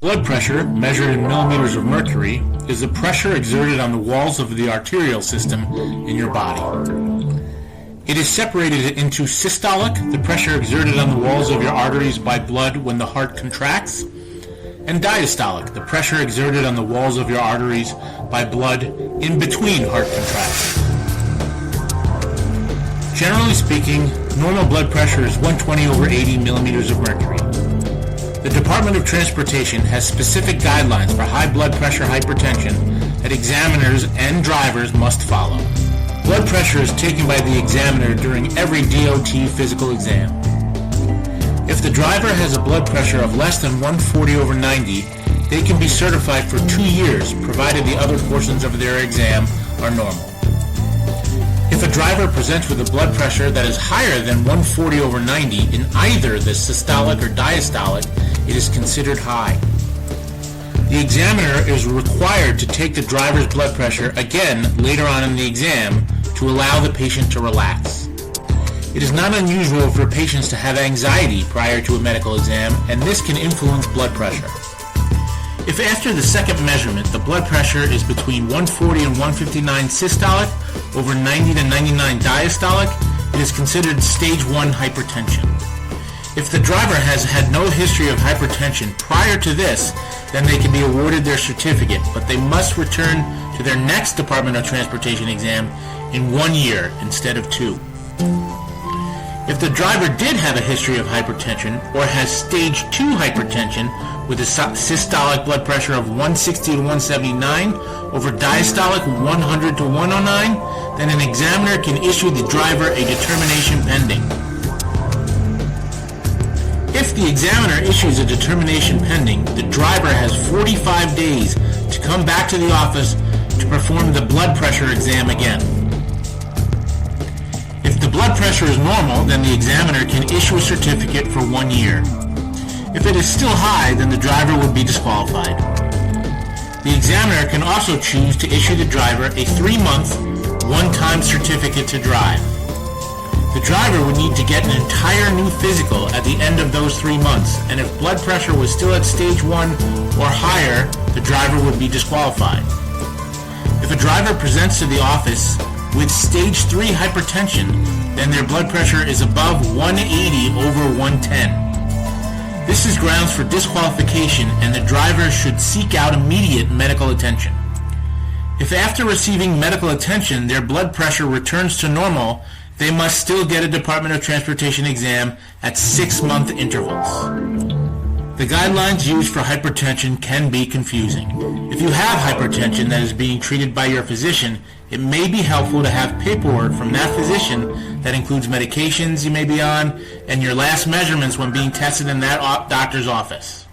Blood pressure, measured in millimeters of mercury, is the pressure exerted on the walls of the arterial system in your body. It is separated into systolic, the pressure exerted on the walls of your arteries by blood when the heart contracts, and diastolic, the pressure exerted on the walls of your arteries by blood in between heart contractions. Generally speaking, normal blood pressure is 120 over 80 millimeters of mercury. The Department of Transportation has specific guidelines for high blood pressure hypertension that examiners and drivers must follow. Blood pressure is taken by the examiner during every DOT physical exam. If the driver has a blood pressure of less than 140 over 90, they can be certified for 2 years, provided the other portions of their exam are normal. If a driver presents with a blood pressure that is higher than 140 over 90 in either the systolic or diastolic, it is considered high. The examiner is required to take the driver's blood pressure again later on in the exam to allow the patient to relax. It is not unusual for patients to have anxiety prior to a medical exam, and this can influence blood pressure. If after the second measurement the blood pressure is between 140 and 159 systolic over 90 to 99 diastolic, it is considered stage 1 hypertension. If the driver has had no history of hypertension prior to this, then they can be awarded their certificate, but they must return to their next Department of Transportation exam in 1 year instead of 2. If the driver did have a history of hypertension or has stage 2 hypertension with a systolic blood pressure of 160 to 179 over diastolic 100 to 109, then an examiner can issue the driver a determination pending. If the examiner issues a determination pending, the driver has 45 days to come back to the office to perform the blood pressure exam again. If the blood pressure is normal, then the examiner can issue a certificate for 1 year. If it is still high, then the driver would be disqualified. The examiner can also choose to issue the driver a 3-month, one-time certificate to drive. The driver would need to get an entire new physical at the end of those 3 months, and if blood pressure was still at stage 1 or higher, the driver would be disqualified. If a driver presents to the office with stage 3 hypertension, then their blood pressure is above 180 over 110. This is grounds for disqualification, and the driver should seek out immediate medical attention. If after receiving medical attention their blood pressure returns to normal, they must still get a Department of Transportation exam at 6-month intervals. The guidelines used for hypertension can be confusing. If you have hypertension that is being treated by your physician, it may be helpful to have paperwork from that physician that includes medications you may be on and your last measurements when being tested in that doctor's office.